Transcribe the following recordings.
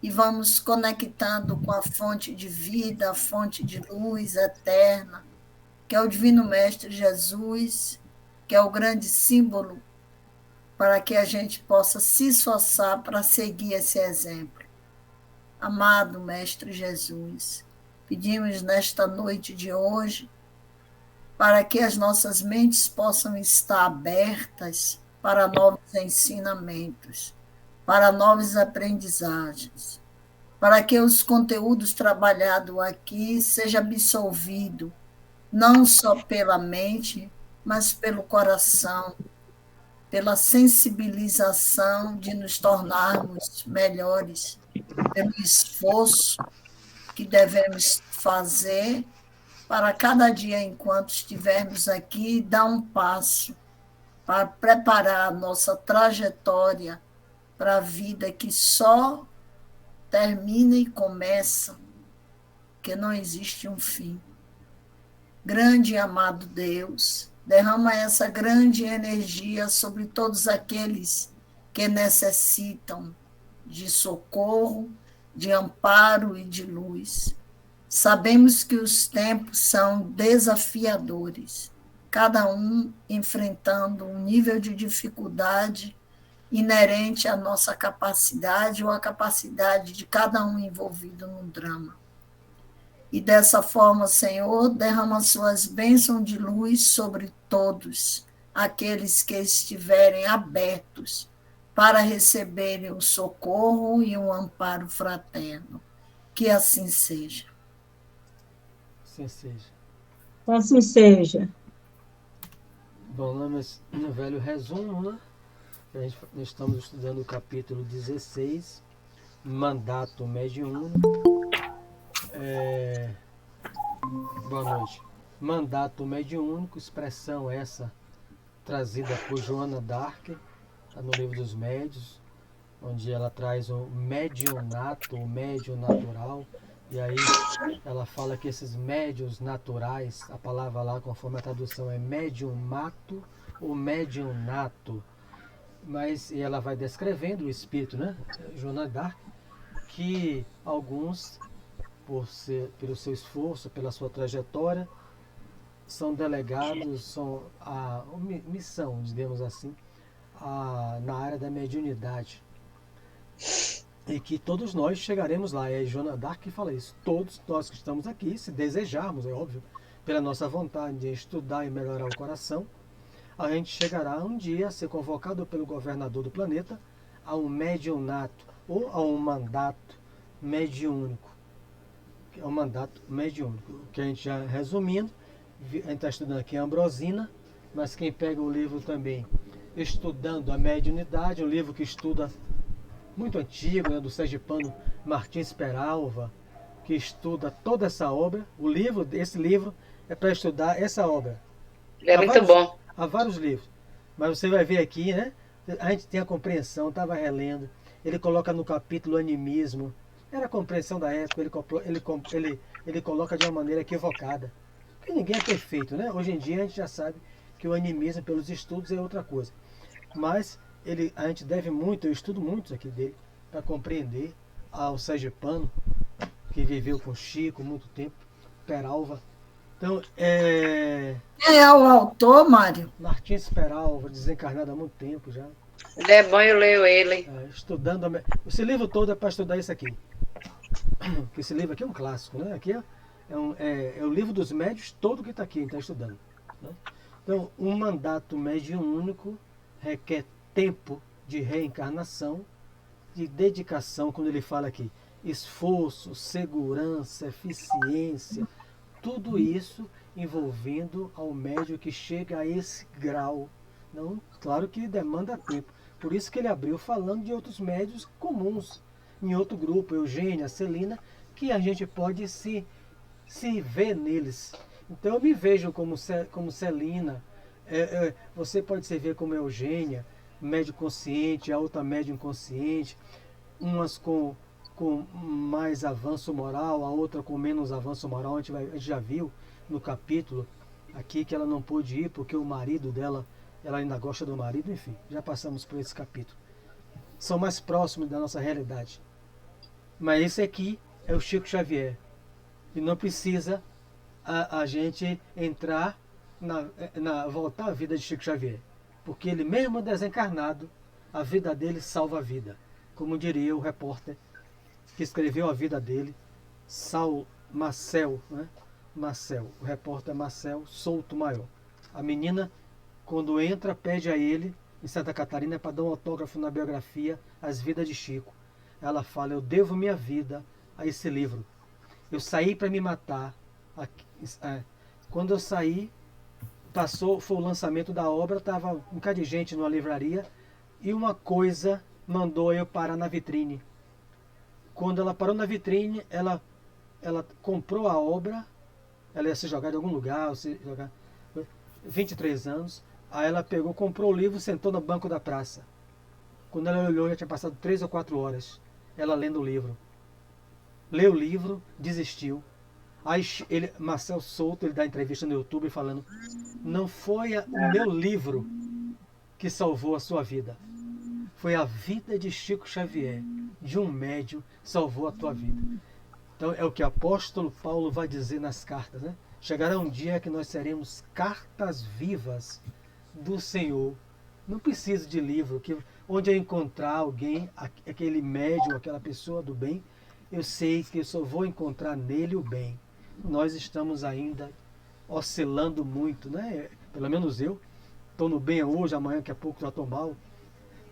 e vamos conectando com a fonte de vida, a fonte de luz eterna, que é o Divino Mestre Jesus, que é o grande símbolo para que a gente possa se esforçar para seguir esse exemplo. Amado Mestre Jesus, pedimos nesta noite de hoje para que as nossas mentes possam estar abertas para novos ensinamentos, para novas aprendizagens, para que os conteúdos trabalhados aqui sejam absorvidos, não só pela mente, mas pelo coração, pela sensibilização de nos tornarmos melhores, pelo esforço que devemos fazer para cada dia, enquanto estivermos aqui, dar um passo para preparar a nossa trajetória para a vida que só termina e começa, que não existe um fim. Grande e amado Deus, derrama essa grande energia sobre todos aqueles que necessitam de socorro, de amparo e de luz. Sabemos que os tempos são desafiadores, cada um enfrentando um nível de dificuldade inerente à nossa capacidade ou à capacidade de cada um envolvido no drama. E dessa forma, Senhor, derrama suas bênçãos de luz sobre todos aqueles que estiverem abertos para receberem o socorro e o amparo fraterno. Que assim seja. Assim seja. Assim seja. Bom, no velho resumo, né? Nós estamos estudando o capítulo 16, Mandato Mediúnico. Boa noite. Mandato mediúnico, expressão essa trazida por Joana d'Arc, no livro dos médios, onde ela traz o medionato, o médio natural, e aí ela fala que esses médios naturais, a palavra lá, conforme a tradução, é mediumato ou medionato, mas e ela vai descrevendo o espírito, né, Joana d'Arc, que alguns, pelo seu esforço, pela sua trajetória, são delegados, são a missão, digamos assim, na área da mediunidade. E que todos nós chegaremos lá. É Joana d'Arc que fala isso. Todos nós que estamos aqui, se desejarmos, é óbvio, pela nossa vontade de estudar e melhorar o coração, a gente chegará um dia a ser convocado pelo governador do planeta a um mediunato ou a um mandato mediúnico. É um mandato mediúnico. Que a gente já resumindo, a gente está estudando aqui a Ambrosina, mas quem pega o livro também, Estudando a Mediunidade, um livro que estuda muito antigo, né, do sergipano Martins Peralva, que estuda toda essa obra. Esse livro é para estudar essa obra. É muito bom. Há vários livros, mas você vai ver aqui, né? A gente tem a compreensão, estava relendo. Ele coloca no capítulo animismo. Era a compreensão da época, ele coloca de uma maneira equivocada. Porque ninguém é perfeito, né? Hoje em dia a gente já sabe que o animismo, pelos estudos, é outra coisa. Mas a gente deve muito, eu estudo muito aqui dele, para compreender ao sergipano, que viveu com Chico muito tempo, Peralva. Então, Quem é o autor, Mário? Martins Peralva, desencarnado há muito tempo já. Ele é bom, eu leio ele. Estudando. Esse livro todo é para estudar isso aqui. Esse livro aqui é um clássico, né? Aqui é o livro dos médios todo que está aqui, a gente está estudando. Né? Então, um mandato mediúnico requer tempo de reencarnação, de dedicação, quando ele fala aqui, esforço, segurança, eficiência, tudo isso envolvendo ao médium que chega a esse grau. Não, claro que demanda tempo. Por isso que ele abriu falando de outros médios comuns, em outro grupo, Eugênia, Celina, que a gente pode se ver neles. Então eu me vejo como Celina, você pode se ver como Eugênia, médio consciente, a outra médio inconsciente, umas com mais avanço moral, a outra com menos avanço moral. A gente já viu no capítulo aqui que ela não pôde ir porque o marido dela, ela ainda gosta do marido, enfim, já passamos por esse capítulo. São mais próximos da nossa realidade. Mas esse aqui é o Chico Xavier. E não precisa a gente entrar voltar à vida de Chico Xavier. Porque ele mesmo desencarnado, a vida dele salva a vida. Como diria o repórter que escreveu a vida dele, Marcel, né? Marcel, o repórter Marcel Souto Maior. A menina, quando entra, pede a ele, em Santa Catarina, para dar um autógrafo na biografia As Vidas de Chico. Ela fala: eu devo minha vida a esse livro. Eu saí para me matar. Quando eu saí, foi o lançamento da obra, estava um bocado de gente numa livraria, e uma coisa mandou eu parar na vitrine. Quando ela parou na vitrine, ela comprou a obra, ela ia se jogar em algum lugar, 23 anos, aí ela comprou o livro, sentou no banco da praça. Quando ela olhou, já tinha passado 3 ou 4 horas, ela lendo o livro. Leu o livro, desistiu. Aí Marcel Souto, ele dá entrevista no YouTube falando: não foi o meu livro que salvou a sua vida, foi a vida de Chico Xavier, de um médium, salvou a tua vida. Então é o que o apóstolo Paulo vai dizer nas cartas, né? Chegará um dia que nós seremos cartas vivas do Senhor. Não preciso de livro, onde eu encontrar alguém, aquele médium, aquela pessoa do bem, eu sei que eu só vou encontrar nele o bem. Nós estamos ainda oscilando muito, né? Pelo menos eu estou no bem hoje, amanhã daqui a pouco já estou mal.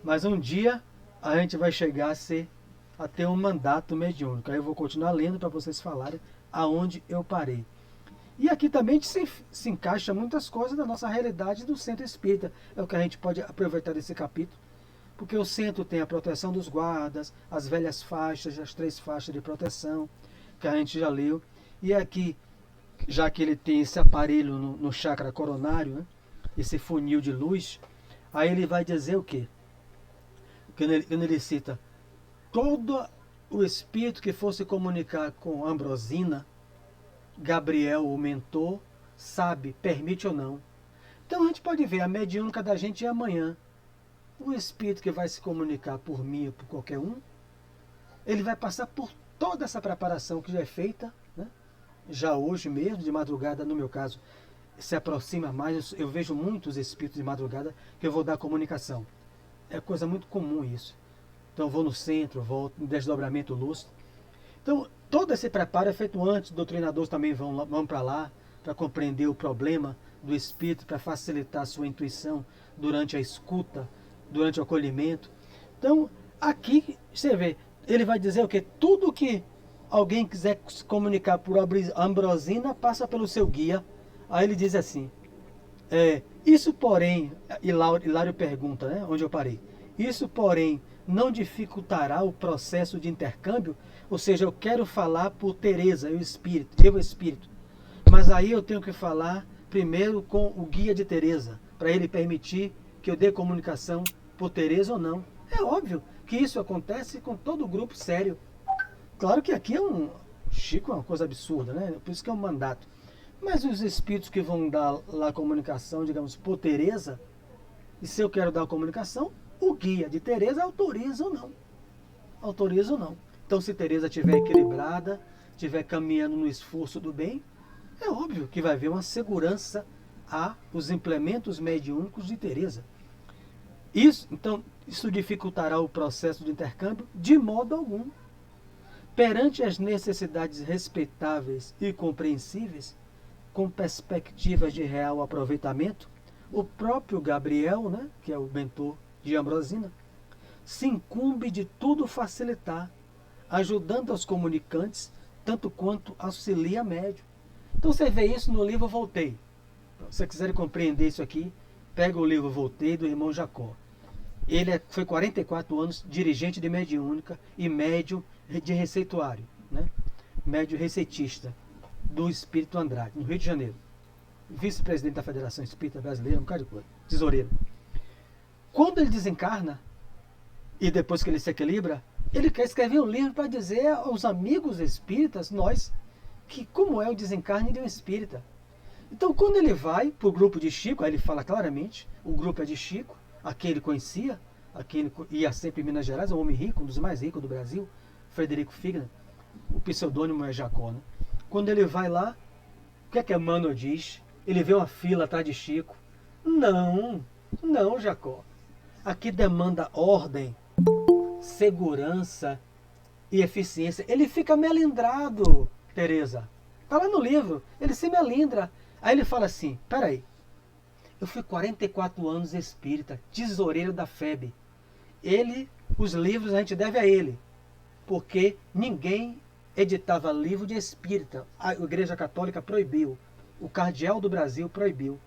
Mas um dia a gente vai chegar a ter um mandato mediúnico. Aí eu vou continuar lendo para vocês falarem aonde eu parei. E aqui também se encaixa muitas coisas da nossa realidade do centro espírita. É o que a gente pode aproveitar desse capítulo. Porque o centro tem a proteção dos guardas, as velhas faixas, as 3 faixas de proteção, que a gente já leu. E aqui, já que ele tem esse aparelho no chakra coronário, né, esse funil de luz, aí ele vai dizer o quê? Quando ele cita: todo o espírito que fosse comunicar com Ambrosina, Gabriel, o mentor, sabe, permite ou não. Então a gente pode ver, a mediúnica da gente é amanhã. O espírito que vai se comunicar por mim ou por qualquer um, ele vai passar por toda essa preparação que já é feita, né? Já hoje mesmo, de madrugada, no meu caso, se aproxima mais. Eu vejo muitos espíritos de madrugada que eu vou dar comunicação. É coisa muito comum isso. Então eu vou no centro, volto em desdobramento lúcido. Então todo esse preparo é feito antes. Doutrinadores também vão para lá para compreender o problema do espírito, para facilitar a sua intuição durante a escuta, durante o acolhimento. Então aqui você vê, ele vai dizer o que? Tudo que alguém quiser se comunicar por Ambrosina passa pelo seu guia. Aí ele diz assim: isso porém, Hilário pergunta, né, onde eu parei, isso porém não dificultará o processo de intercâmbio? Ou seja, eu quero falar por Teresa, eu espírito, mas aí eu tenho que falar primeiro com o guia de Teresa, para ele permitir que eu dê comunicação por Teresa ou não. É óbvio que isso acontece com todo grupo sério. Claro que aqui Chico é uma coisa absurda, né? Por isso que é um mandato. Mas os espíritos que vão dar lá a comunicação, digamos, por Teresa, e se eu quero dar a comunicação, o guia de Teresa autoriza ou não. Autoriza ou não. Então, se Teresa estiver equilibrada, estiver caminhando no esforço do bem, é óbvio que vai haver uma segurança aos implementos mediúnicos de Teresa. Então, isso dificultará o processo de intercâmbio? De modo algum. Perante as necessidades respeitáveis e compreensíveis, com perspectivas de real aproveitamento, o próprio Gabriel, né, que é o mentor de Ambrosina, se incumbe de tudo facilitar, ajudando aos comunicantes, tanto quanto auxilia médium. Então você vê isso no livro Voltei. Se você quiser compreender isso aqui, pega o livro Voltei, do irmão Jacó. Ele foi 44 anos dirigente de mediúnica e médium de receituário, né? Médium receitista do Espírito Andrade, no Rio de Janeiro. Vice-presidente da Federação Espírita Brasileira, um bocado de coisa, tesoureiro. Quando ele desencarna, e depois que ele se equilibra, ele quer escrever um livro para dizer aos amigos espíritas, nós, que como é o desencarne de um espírita. Então, quando ele vai para o grupo de Chico, aí ele fala claramente, o grupo é de Chico, a quem ele conhecia, a quem ele ia sempre em Minas Gerais, um homem rico, um dos mais ricos do Brasil, Frederico Figner, o pseudônimo é Jacó, né? Quando ele vai lá, o que é que Emmanuel diz? Ele vê uma fila atrás de Chico. Não, não, Jacó. Aqui demanda ordem, segurança e eficiência. Ele fica melindrado, Teresa. Está lá no livro. Ele se melindra. Aí ele fala assim, peraí, eu fui 44 anos espírita, tesoureiro da FEB. Ele, os livros a gente deve a ele, porque ninguém editava livro de espírita. A Igreja Católica proibiu. O cardeal do Brasil proibiu.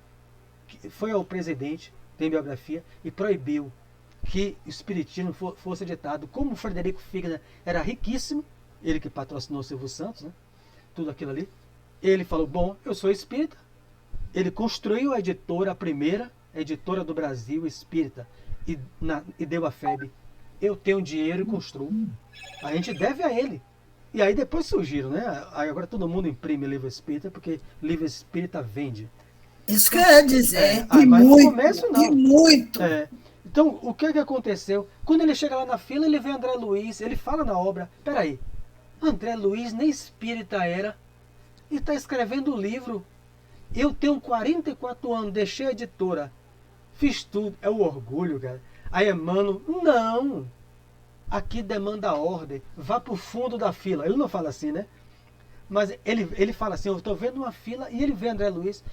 Foi ao presidente, tem biografia, e proibiu que o espiritismo fosse editado. Como o Frederico Figner era riquíssimo, ele que patrocinou o Silvio Santos, né? Tudo aquilo ali, ele falou, bom, eu sou espírita. Ele construiu a editora, a primeira editora do Brasil espírita, e deu a FEB. Eu tenho dinheiro e construo. A gente deve a ele. E aí depois surgiram, né? Aí agora todo mundo imprime livro espírita, porque livro espírita vende. Isso que eu ia dizer. Mas muito, no começo não. E muito. Então, o que aconteceu? Quando ele chega lá na fila, ele vê André Luiz, ele fala na obra, peraí, André Luiz nem espírita era, e está escrevendo o livro. Eu tenho 44 anos, deixei a editora, fiz tudo, é o orgulho, cara. Aí Emmanuel, não, aqui demanda ordem, vá para o fundo da fila. Ele não fala assim, né? Mas ele fala assim, eu estou vendo uma fila, e ele vê André Luiz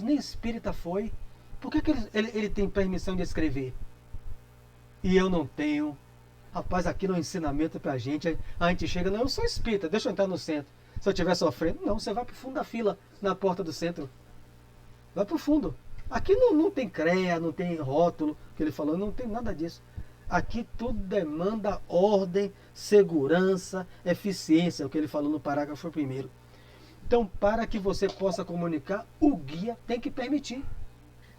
nem espírita foi. Por que ele tem permissão de escrever? E eu não tenho. Rapaz, aquilo é um ensinamento pra gente. A gente chega, não, eu sou espírita, deixa eu entrar no centro. Se eu estiver sofrendo, não, você vai pro fundo da fila, na porta do centro. Vai pro fundo. Aqui não tem CREA, não tem rótulo, que ele falou, não tem nada disso. Aqui tudo demanda ordem, segurança, eficiência, o que ele falou no parágrafo primeiro. Então, para que você possa comunicar, o guia tem que permitir.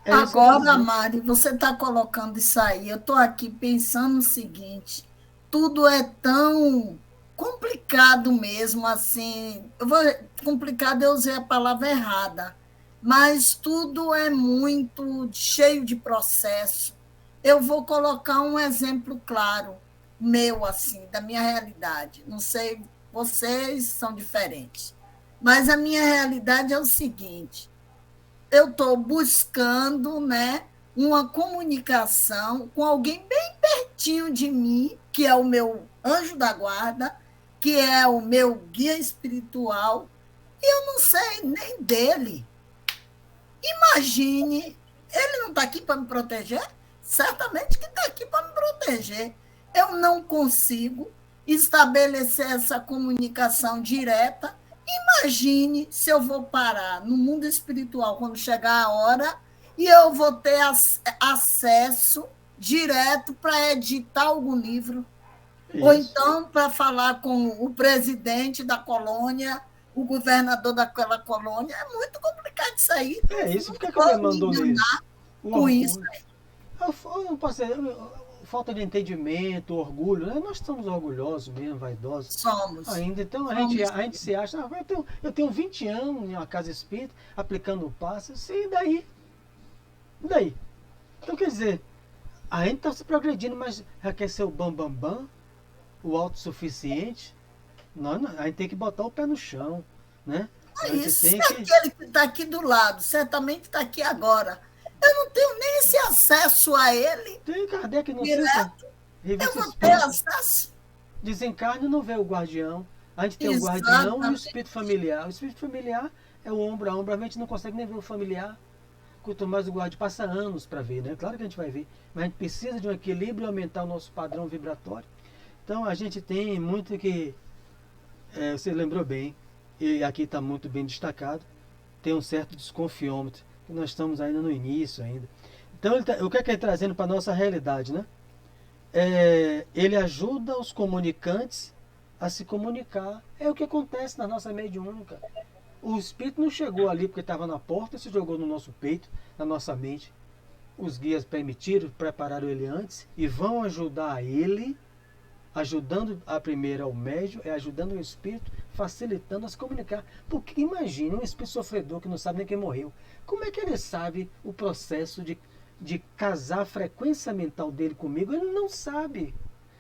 Agora, Mari, você está colocando isso aí. Eu estou aqui pensando o seguinte: tudo é tão complicado mesmo, assim. Complicado, eu usei a palavra errada, mas tudo é muito cheio de processo. Eu vou colocar um exemplo claro, meu, assim, da minha realidade. Não sei, vocês são diferentes, mas a minha realidade é o seguinte. Eu estou buscando, né, uma comunicação com alguém bem pertinho de mim, que é o meu anjo da guarda, que é o meu guia espiritual, e eu não sei nem dele. Imagine, ele não está aqui para me proteger? Certamente que está aqui para me proteger. Eu não consigo estabelecer essa comunicação direta. Imagine se eu vou parar no mundo espiritual quando chegar a hora e eu vou ter acesso direto para editar algum livro. Isso. Ou então para falar com o presidente da colônia, o governador daquela colônia. É muito complicado isso aí. Isso, por que ele mandou isso? Com isso aí. Eu não posso dizer, falta de entendimento, orgulho, né? Nós somos orgulhosos mesmo, vaidosos. Somos. Ainda, então a gente se acha, eu tenho 20 anos em uma casa espírita, aplicando o passe, e daí? E daí? Então, quer dizer, a gente está se progredindo, mas já quer ser o bambambam, o autossuficiente. A gente tem que botar o pé no chão, né? Isso, aquele que está aqui do lado, certamente está aqui agora. Eu não tenho nem esse acesso a ele. Tem Kardec no direto. Eu não tenho acesso. Desencarne não vê o guardião. A gente tem o guardião e o espírito familiar. O espírito familiar é o ombro a ombro. A gente não consegue nem ver o familiar. Quanto mais o guardião, passa anos para ver, né? Claro que a gente vai ver. Mas a gente precisa de um equilíbrio e aumentar o nosso padrão vibratório. Então a gente tem muito que... você lembrou bem, e aqui está muito bem destacado, tem um certo desconfiômetro. Nós estamos ainda no início ainda. Então, o que é que ele está trazendo para a nossa realidade, né? Ele ajuda os comunicantes a se comunicar. É o que acontece na nossa mediúnica. O espírito não chegou ali porque estava na porta e se jogou no nosso peito, na nossa mente. Os guias permitiram, prepararam ele antes e vão ajudar ele, ajudando a primeira ao médium, ajudando o espírito, facilitando a se comunicar. Porque imagine um espírito sofredor que não sabe nem quem morreu. Como é que ele sabe o processo de casar a frequência mental dele comigo? Ele não sabe.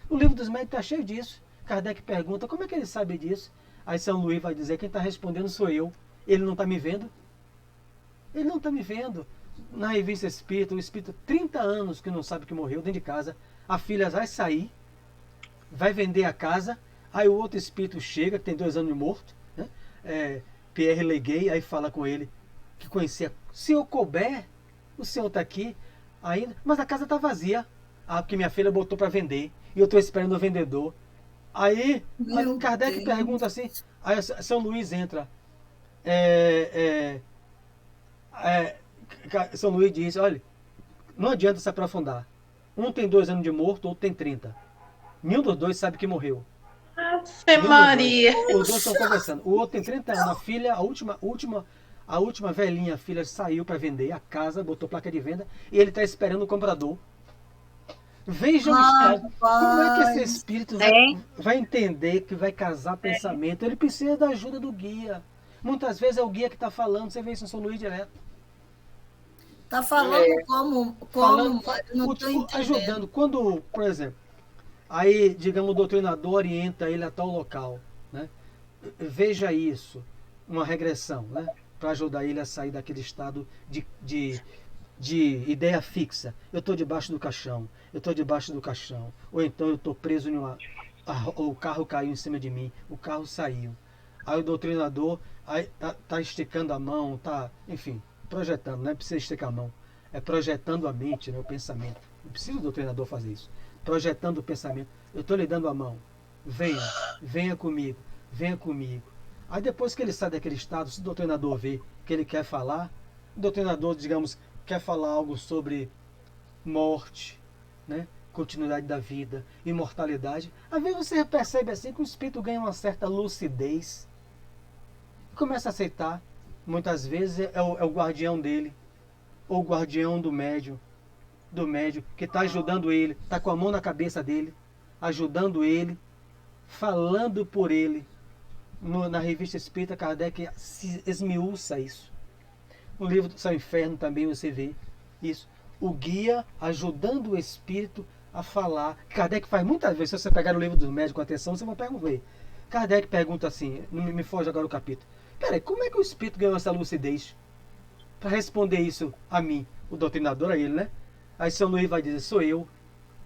O livro dos médios está cheio disso. Kardec pergunta, como é que ele sabe disso? Aí São Luís vai dizer, quem está respondendo sou eu. Ele não está me vendo? Ele não está me vendo. Na revista Espírita, o espírito, 30 anos que não sabe que morreu dentro de casa, a filha vai sair, vai vender a casa, aí o outro espírito chega, que tem 2 anos de morto, né? Pierre Leguay, aí fala com ele, que conhecia, senhor Colbert, o senhor está aqui ainda, mas a casa está vazia. Ah, porque minha filha botou para vender, e eu estou esperando o vendedor. Aí Kardec pergunta assim, aí São Luís entra, São Luís diz, olha, não adianta se aprofundar. Um tem 2 anos de morto, outro tem 30. Nenhum dos dois sabe que morreu. Ave Maria. Os dois estão conversando. O outro tem 30 anos. A filha, a última velhinha, a filha saiu para vender a casa, botou placa de venda, e ele está esperando o comprador. Veja o estado. Como é que esse espírito vai entender que vai casar pensamento? Ele precisa da ajuda do guia. Muitas vezes é o guia que está falando. Você vê isso em São Luís direto. Está falando como não estou entendendo. Ajudando. Quando, por exemplo, aí, digamos, o doutrinador orienta ele a tal local, né? Veja isso, uma regressão, né? Para ajudar ele a sair daquele estado de ideia fixa. Eu estou debaixo do caixão, eu estou debaixo do caixão. Ou então eu estou preso em o carro caiu em cima de mim, o carro saiu. Aí o doutrinador tá esticando a mão, enfim, projetando, não é preciso esticar a mão, é projetando a mente, né, o pensamento. Não precisa o doutrinador fazer isso. Projetando o pensamento. Eu estou lhe dando a mão. Venha comigo, venha comigo. Aí depois que ele sai daquele estado, se o doutrinador vê que ele quer falar, o doutrinador, digamos, quer falar algo sobre morte, né? Continuidade da vida, imortalidade. Às vezes você percebe assim que o espírito ganha uma certa lucidez e começa a aceitar. Muitas vezes é o guardião dele, ou o guardião do médium, que está ajudando ele, está com a mão na cabeça dele, ajudando ele, falando por ele. Na revista Espírita, Kardec se esmiuça isso. No livro do Céu e Inferno também você vê isso. O guia ajudando o espírito a falar. Kardec faz muitas vezes, se você pegar o livro do médium com atenção, você vai perguntar. Kardec pergunta assim, não me foge agora o capítulo. Peraí, como é que o espírito ganhou essa lucidez? Para responder isso a mim, o doutrinador, a ele, né? Aí São Luís vai dizer, sou eu,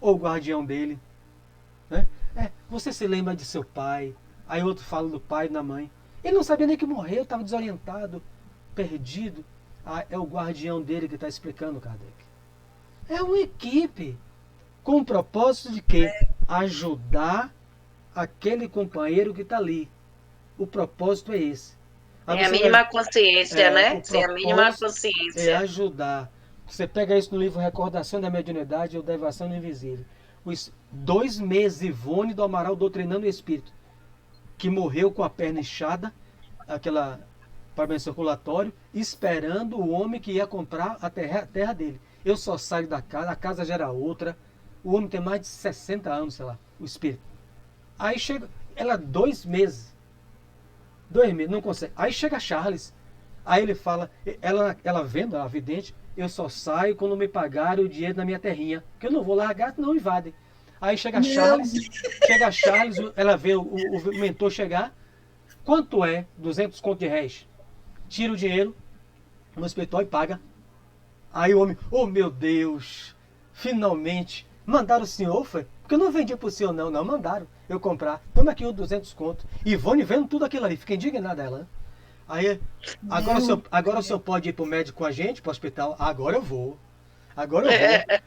ou o guardião dele. Né? Você se lembra de seu pai. Aí outro fala do pai e da mãe. Ele não sabia nem que morreu, estava desorientado, perdido. É o guardião dele que está explicando, Kardec. É uma equipe com o propósito de quê? Ajudar aquele companheiro que está ali. O propósito é esse. Tem a mínima consciência, né? Tem a mínima É consciência. ajudar. Você pega isso no livro Recordação da Mediunidade ou Devação do Invisível. Os 2 meses, Ivone do Amaral doutrinando o espírito, que morreu com a perna inchada, aquela problema circulatório, esperando o homem que ia comprar a terra dele. Eu só saio da casa, a casa já era outra. O homem tem mais de 60 anos, sei lá, o espírito. Aí chega, ela 2 meses. 2 meses, não consegue. Aí chega Charles. Aí ele fala, ela vendo, a vidente, eu só saio quando me pagarem o dinheiro da minha terrinha, que eu não vou largar, não invadem. Aí chega Charles, ela vê o mentor chegar. Quanto é? 200 conto de réis. Tira o dinheiro no espiritual e paga. Aí o homem, oh meu Deus, finalmente, mandaram o senhor, foi? Porque eu não vendi pro senhor não, mandaram eu comprar. Toma aqui os 200 conto. E Ivone vendo tudo aquilo ali, fica indignada ela. Aí, agora o senhor pode ir pro médico com a gente, pro hospital? Agora eu vou.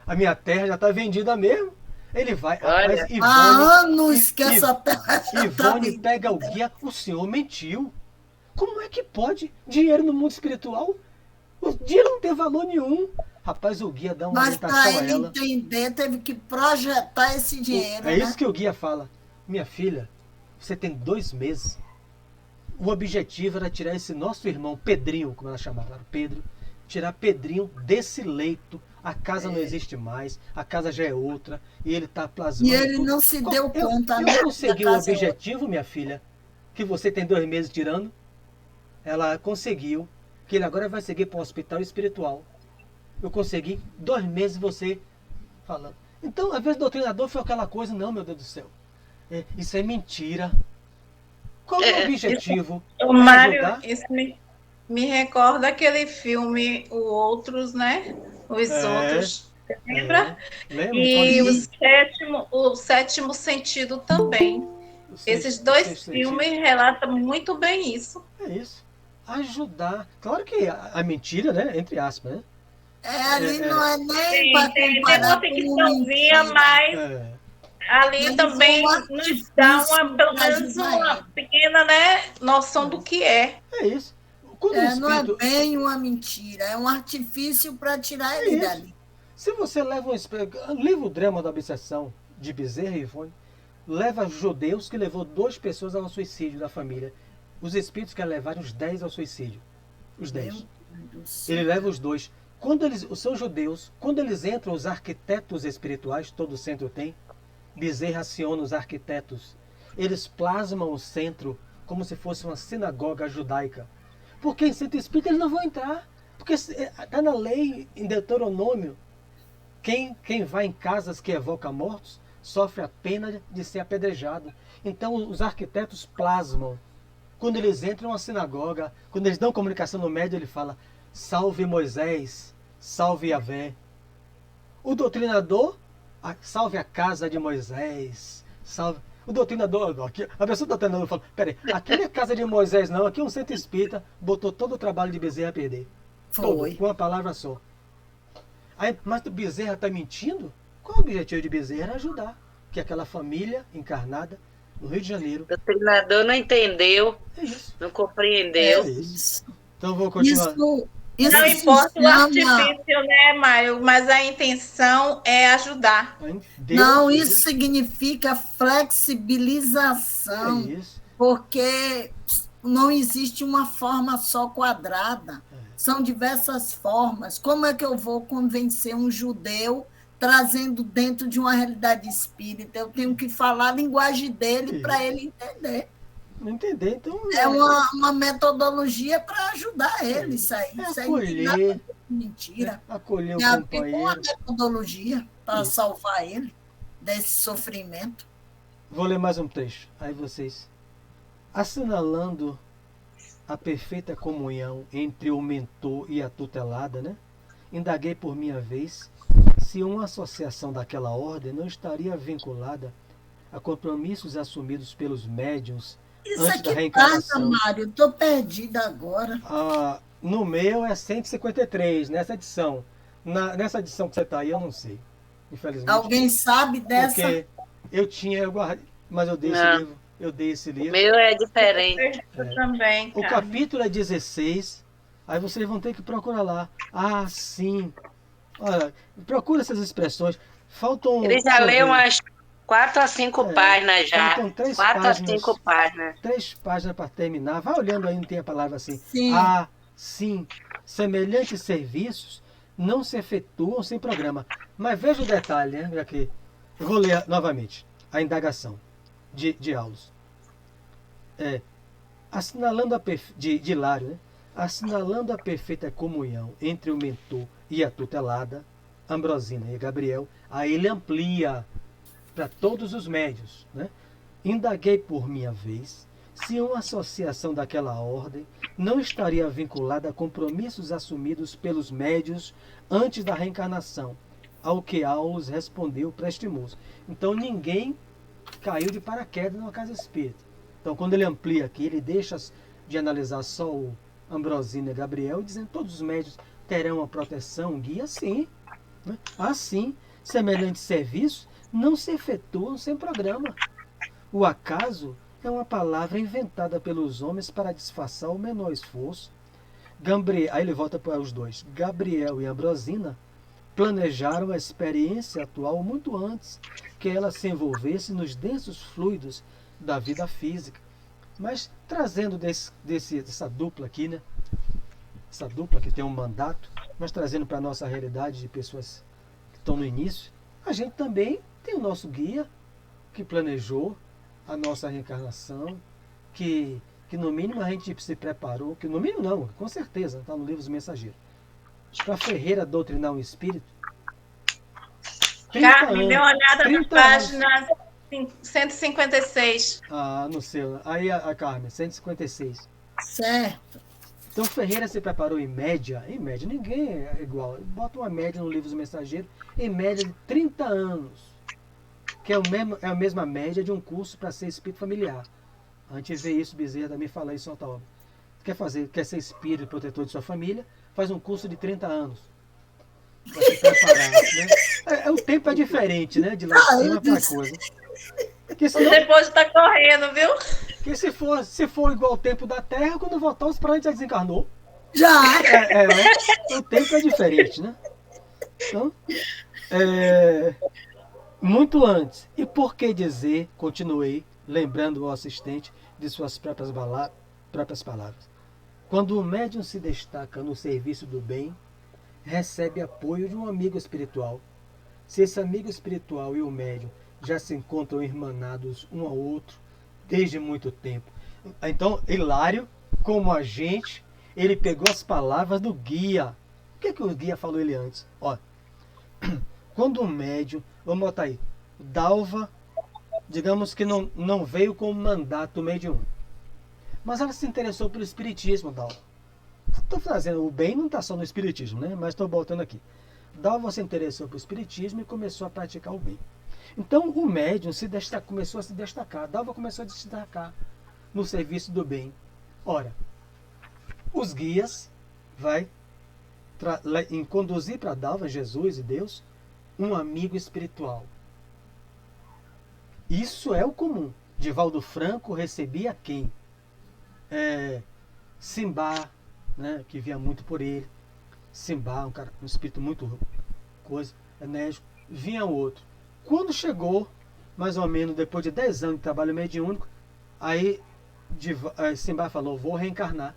A minha terra já tá vendida mesmo. Ele vai. Rapaz, Ivone, há anos que essa terra já Ivone pega o guia. O senhor mentiu. Como é que pode? Dinheiro no mundo espiritual? O dinheiro não tem valor nenhum. Rapaz, o guia dá uma Mas orientação a para ele ela. entender, teve que projetar esse dinheiro. É isso que o guia fala. Minha filha, você tem 2 meses. O objetivo era tirar esse nosso irmão, Pedrinho, como ela chamava, Pedro, tirar Pedrinho desse leito. A casa não existe mais, a casa já é outra, e ele está plasmando. E ele não se deu conta. Eu consegui o objetivo, minha filha, que você tem 2 meses tirando. Ela conseguiu, que ele agora vai seguir para o hospital espiritual. Eu consegui 2 meses você falando. Então, às vezes o doutrinador foi aquela coisa, não, meu Deus do céu. Isso é mentira. Qual é o objetivo? O Mário, isso me recorda aquele filme O Outros, né? Os Outros. Você lembra? Lembra? E o sétimo Sentido também. Esses dois filmes relatam muito bem isso. É isso. Ajudar. Claro que a mentira, né? Entre aspas, né? Ali não é nem para comparar com ficçãozinha, mas ali também nos dá pelo menos uma pequena, né, noção do que é. É isso. Não é bem uma mentira, é um artifício para tirar ele dali. Se você leva um livro Drama da Obsessão, de Bezerra e Ivone, leva judeus que levou 2 pessoas ao suicídio da família. Os espíritos querem levar os 10 ao suicídio. Os 10. Ele leva os 2. São judeus, quando eles entram, os arquitetos espirituais, todo centro tem, Bezerra aciona os arquitetos. Eles plasmam o centro como se fosse uma sinagoga judaica. Porque em centro espírita eles não vão entrar. Porque está na lei, em Deuteronômio, quem vai em casas que evocam mortos, sofre a pena de ser apedrejado. Então os arquitetos plasmam. Quando eles entram em uma sinagoga, quando eles dão comunicação no médio, ele fala: salve Moisés, salve Yahvé. O doutrinador, salve a casa de Moisés, salve. O doutrinador, a pessoa do doutrinador fala: peraí, aqui não é casa de Moisés não, aqui é um centro espírita, botou todo o trabalho de Bezerra a perder. Todo, com uma palavra só. Aí, mas o Bezerra está mentindo? Qual o objetivo de Bezerra? Era ajudar. Que aquela família encarnada no Rio de Janeiro. O treinador não entendeu, não compreendeu. É isso. Então vou continuar. Isso não importa o artifício, né, Mário? Mas a intenção é ajudar. Isso significa flexibilização. É isso. Porque não existe uma forma só quadrada. São diversas formas. Como é que eu vou convencer um judeu trazendo dentro de uma realidade espírita? Eu tenho que falar a linguagem dele para ele entender. Não entender, então... É uma metodologia para ajudar ele, isso aí. Acolher. Mentira. Acolher o companheiro. companheiro. Uma metodologia para salvar ele desse sofrimento. Vou ler mais um trecho. Aí vocês... Assinalando a perfeita comunhão entre o mentor e a tutelada, né? Indaguei por minha vez se uma associação daquela ordem não estaria vinculada a compromissos assumidos pelos médiums antes da reencarnação. Mário, estou perdida agora. No meu é 153, nessa edição. Nessa edição que você está aí, eu não sei. Infelizmente. Alguém sabe dessa? Porque eu guardei, mas eu dei esse livro. Eu dei esse livro. O meu é diferente. Eu também, cara. O capítulo é 16. Aí vocês vão ter que procurar lá. Sim. Olha, procura essas expressões. Faltam... Ele já leu umas 4 a 5 páginas já. Faltam 3 4 páginas, a 5 páginas. 3 páginas para terminar. Vai olhando aí, não tem a palavra assim. Sim. Sim. Semelhantes serviços não se efetuam sem programa. Mas veja o detalhe, né? Aqui. Eu vou ler novamente a indagação de Aulos. Assinalando de Hilário, né? Assinalando a perfeita comunhão entre o mentor e a tutelada, Ambrosina e Gabriel, aí ele amplia para todos os médios, né? Indaguei por minha vez se uma associação daquela ordem não estaria vinculada a compromissos assumidos pelos médios antes da reencarnação, ao que Aulos respondeu prestimoso. Então ninguém caiu de paraquedas numa casa espírita. Então, quando ele amplia aqui, ele deixa de analisar só o Ambrosina e Gabriel, dizendo que todos os médios terão uma proteção, guia, sim. Né? Assim, semelhantes serviços não se efetuam sem programa. O acaso é uma palavra inventada pelos homens para disfarçar o menor esforço. Aí ele volta para os dois. Gabriel e Ambrosina planejaram a experiência atual muito antes que ela se envolvesse nos densos fluidos da vida física, mas trazendo dessa dupla aqui, né? Essa dupla que tem um mandato, mas trazendo para a nossa realidade de pessoas que estão no início, a gente também tem o nosso guia que planejou a nossa reencarnação, que no mínimo a gente se preparou, que no mínimo não, com certeza, está no livro dos Mensageiros, para Ferreira doutrinar um espírito. Carmen, dê uma olhada na página 156. Ah, no seu. Aí a Carmen, 156. Certo. Então Ferreira se preparou em média, ninguém é igual. Bota uma média no livro dos mensageiros, em média de 30 anos. Que é a mesma média de um curso para ser espírito familiar. A gente vê isso, Bezerra também fala isso em outra obra. Quer ser espírito protetor de sua família, faz um curso de 30 anos. Para se preparar, né? O tempo é diferente, né? De lá de cima para coisa. Porque senão, Depois tá correndo, viu? porque se for igual ao tempo da Terra, quando voltar os planetas já desencarnou. Já. O tempo é diferente, né? Então, muito antes. E por que dizer, continuei, lembrando o assistente de suas próprias palavras. Quando o médium se destaca no serviço do bem, recebe apoio de um amigo espiritual. Se esse amigo espiritual e o médium já se encontram irmanados um ao outro desde muito tempo. Então, Hilário, como agente, ele pegou as palavras do guia. O que o guia falou ele antes? Ó, quando o médium, vamos botar aí, Dalva, digamos que não veio com o mandato mediúnico, mas ela se interessou pelo espiritismo, Dalva. Estou fazendo o bem, não está só no espiritismo, né? Mas estou voltando aqui. Dalva se interessou pelo espiritismo e começou a praticar o bem. Então o médium começou a se destacar. Dalva começou a se destacar no serviço do bem. Ora, os guias vai conduzir para Dalva, Jesus e Deus, um amigo espiritual. Isso é o comum. Divaldo Franco recebia quem? Simbá, né, que via muito por ele. Simbá, um espírito muito enérgico. Vinha outro. Quando chegou, mais ou menos depois de 10 anos de trabalho mediúnico, aí Simbá falou, vou reencarnar.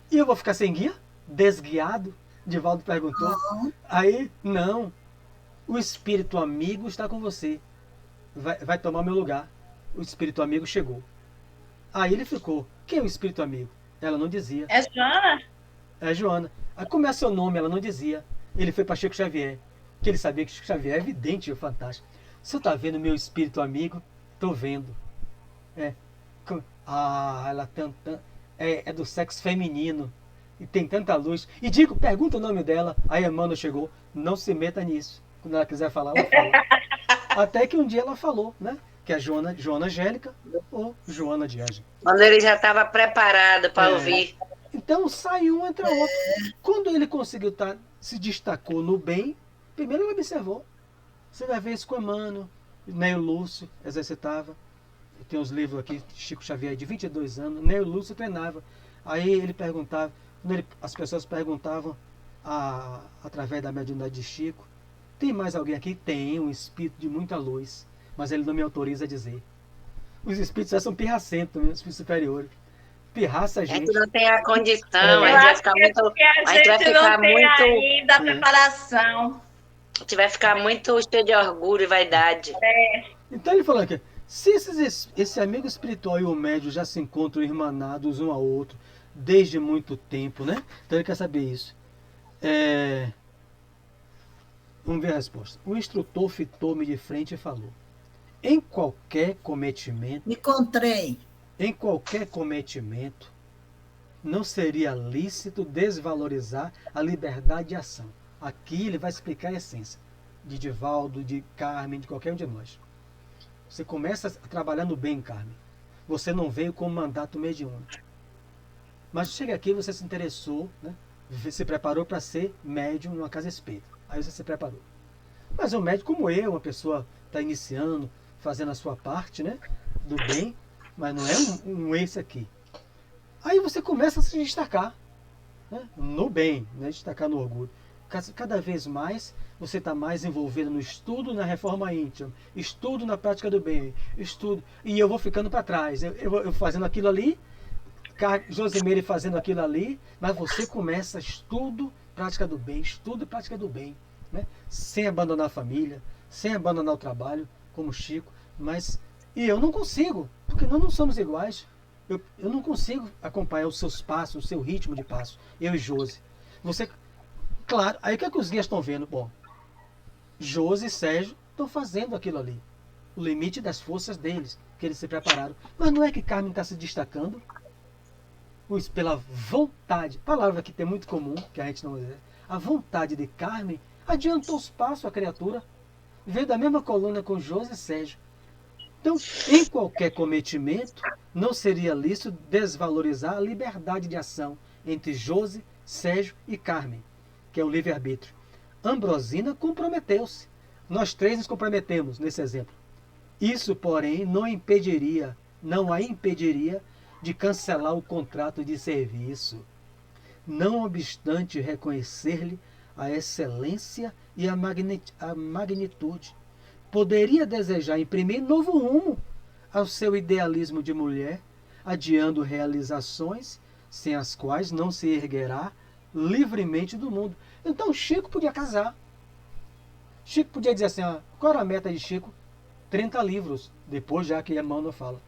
E eu vou ficar sem guia? Desguiado? Divaldo perguntou. Aí, não. O espírito amigo está com você. Vai tomar meu lugar. O espírito amigo chegou. Aí ele ficou. Quem é o espírito amigo? Ela não dizia. É Joana? É Joana. Aí como é seu nome? Ela não dizia. Ele foi para Chico Xavier. Que ele sabia que Chico Xavier é evidente e fantástico. Você está vendo meu espírito amigo? Estou vendo. Ela é do sexo feminino. E tem tanta luz. E pergunta o nome dela. Aí a Emmanuel chegou. Não se meta nisso. Quando ela quiser falar, ela fala. Até que um dia ela falou, né? Que é Joana Angélica ou Joana de Ângela. Quando ele já estava preparado para ouvir. Então sai um, entra outro. Quando ele conseguiu se destacou no bem, primeiro ele observou. Você vai ver isso com Emmanuel, Neio Lúcio exercitava. Tem uns livros aqui, Chico Xavier, de 22 anos. Neio Lúcio treinava. Aí ele perguntava, as pessoas perguntavam através da mediunidade de Chico, tem mais alguém aqui? Tem um espírito de muita luz, mas ele não me autoriza a dizer. Os espíritos já são pirracentos, os espíritos superiores. Pirraça a gente. A gente não tem a condição, a gente vai ficar muito. A gente não tem ainda a preparação. A gente vai ficar muito cheio de orgulho e vaidade. Então ele falou aqui, se esse amigo espiritual e o médium já se encontram irmanados um ao outro desde muito tempo, né? Então ele quer saber isso. Vamos ver a resposta. O instrutor fitou-me de frente e falou: em qualquer cometimento. Me encontrei. Em qualquer cometimento, não seria lícito desvalorizar a liberdade de ação. Aqui ele vai explicar a essência de Divaldo, de Carmen, de qualquer um de nós. Você começa a trabalhar no bem, Carmen. Você não veio com mandato mediúnico. Mas chega aqui, você se interessou, né? Se preparou para ser médium numa casa espírita. Aí você se preparou. Mas um médium como eu, uma pessoa está iniciando, fazendo a sua parte, né, do bem, mas não é um esse aqui. Aí você começa a se destacar, né, no bem, né, destacar no orgulho. Cada vez mais você está mais envolvido no estudo, na reforma íntima, estudo na prática do bem, estudo, e eu vou ficando para trás. Eu fazendo aquilo ali, Josimeire fazendo aquilo ali, mas você começa estudo, prática do bem, estudo e prática do bem, né? Sem abandonar a família, sem abandonar o trabalho, como Chico, e eu não consigo, porque nós não somos iguais. Eu não consigo acompanhar os seus passos, o seu ritmo de passo, eu e Josi. Você, Claro, aí o que é que os guias estão vendo? Bom, Josi e Sérgio estão fazendo aquilo ali. o limite das forças deles, que eles se prepararam. Mas não é que Carmen está se destacando? Pois pela vontade, palavra que tem muito comum, que a gente não usa, a vontade de Carmen adiantou os passos à criatura, veio da mesma coluna com José e Sérgio. Então, em qualquer cometimento, não seria lícito desvalorizar a liberdade de ação entre José, Sérgio e Carmen, que é o livre-arbítrio. Ambrosina comprometeu-se. Nós três nos comprometemos nesse exemplo. Isso, porém, não a impediria de cancelar o contrato de serviço, não obstante reconhecer-lhe a excelência e a magnitude. Poderia desejar imprimir novo rumo ao seu idealismo de mulher, adiando realizações sem as quais não se erguerá livremente do mundo. Então Chico podia casar. Chico podia dizer assim, qual era a meta de Chico? 30 livros, depois já que Emmanuel fala.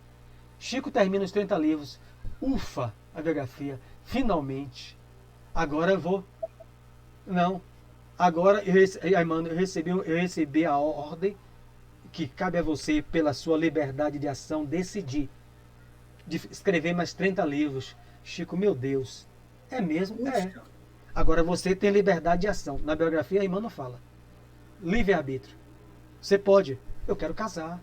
Chico termina os 30 livros. Ufa, a biografia, finalmente. Agora eu vou... Não, agora eu recebi a ordem que cabe a você, pela sua liberdade de ação, decidir de escrever mais 30 livros. Chico, meu Deus, é mesmo? É. Agora você tem liberdade de ação. Na biografia, Emmanuel fala. Livre-arbítrio. Você pode. Eu quero casar.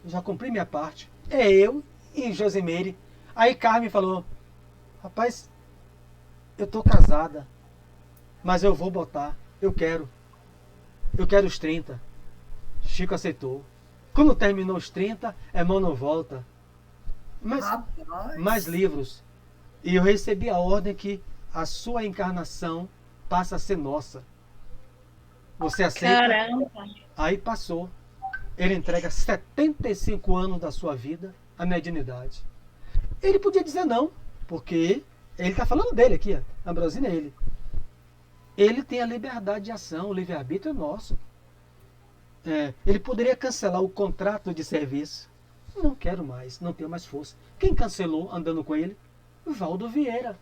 Já cumpri minha parte. É eu e Josimeire. Aí Carmen falou, rapaz, eu tô casada, mas eu vou botar. Eu quero os 30. Chico aceitou. Quando terminou os 30, Emmanuel volta. Mais livros. E eu recebi a ordem que a sua encarnação passa a ser nossa. Você aceita? Caramba. Aí passou. Ele entrega 75 anos da sua vida à mediunidade. Ele podia dizer não, porque ele está falando dele aqui. Ambrosina é ele. Ele tem a liberdade de ação, o livre-arbítrio é nosso. Ele poderia cancelar o contrato de serviço. Não quero mais, não tenho mais força. Quem cancelou andando com ele? Valdo Vieira.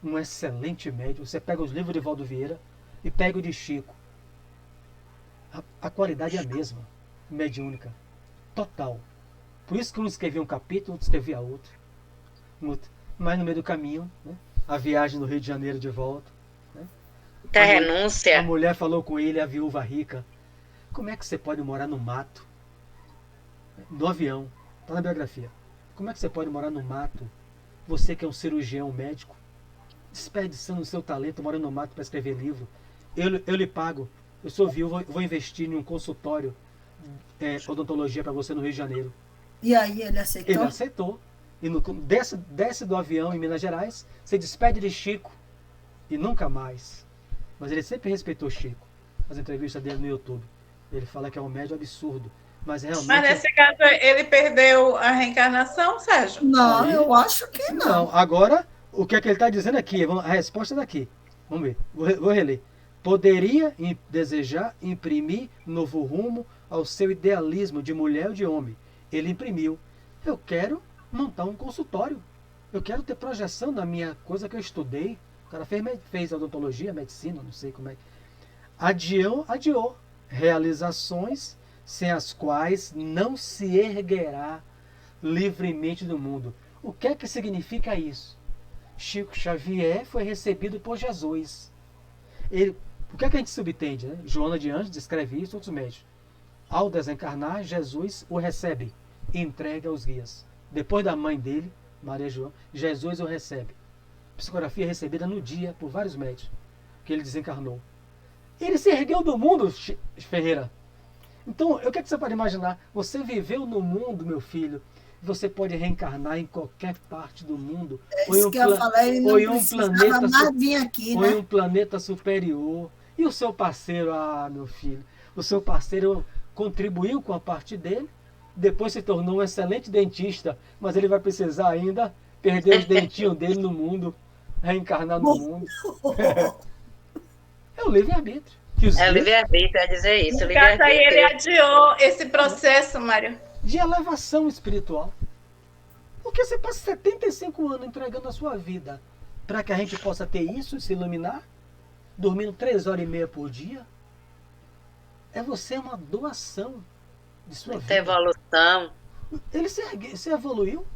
Um excelente médium. Você pega os livros de Valdo Vieira e pega o de Chico. A qualidade é a mesma. Mediúnica. Total. Por isso que um escrevia um capítulo, outro escrevia outro. Mas no meio do caminho, né, a viagem do Rio de Janeiro de volta. Né, Da renúncia. A mulher falou com ele, a viúva rica. Como é que você pode morar no mato? No avião. Está na biografia. Como é que você pode morar no mato? Você que é um cirurgião, um médico, desperdiçando o seu talento, morando no mato para escrever livro. Eu lhe pago. Eu sou viúvo, vou investir em um consultório odontologia para você no Rio de Janeiro. E aí ele aceitou? Ele aceitou. E desce do avião em Minas Gerais, se despede de Chico e nunca mais. Mas ele sempre respeitou Chico. As entrevistas dele no YouTube. Ele fala que é um médium absurdo. Mas realmente... Mas nesse caso ele perdeu a reencarnação, Sérgio? Não, Aí, eu acho que não. Agora, o que é que ele está dizendo aqui? A resposta é daqui. Vamos ver. Vou reler. Poderia desejar imprimir novo rumo ao seu idealismo de mulher ou de homem. Ele imprimiu. Eu quero montar um consultório. Eu quero ter projeção na minha coisa que eu estudei. O cara fez odontologia, medicina, não sei como é. Adiou. Realizações sem as quais não se erguerá livremente do mundo. O que é que significa isso? Chico Xavier foi recebido por Jesus. O que é que a gente subentende? Né? Joana de Anjos descreve isso, outros médicos. Ao desencarnar, Jesus o recebe e entrega aos guias. Depois da mãe dele, Maria João, Jesus o recebe. Psicografia recebida no dia por vários médicos, que ele desencarnou. Ele se ergueu do mundo, Ferreira. Então, o que é que você pode imaginar? Você viveu no mundo, meu filho. Você pode reencarnar em qualquer parte do mundo. É isso que eu falei, ele não precisava mais vir aqui, né? Ou em um planeta superior. E o seu parceiro, meu filho, o seu parceiro contribuiu com a parte dele, depois se tornou um excelente dentista, mas ele vai precisar ainda perder os dentinhos dele no mundo, reencarnar no mundo. É o livre-arbítrio. É o livre-arbítrio, é dizer isso. No caso aí ele adiou esse processo, Mário. De elevação espiritual. Porque você passa 75 anos entregando a sua vida para que a gente possa ter isso e se iluminar, dormindo 3 horas e meia por dia. Você é uma doação de sua Muita vida. evolução. Ele se evoluiu.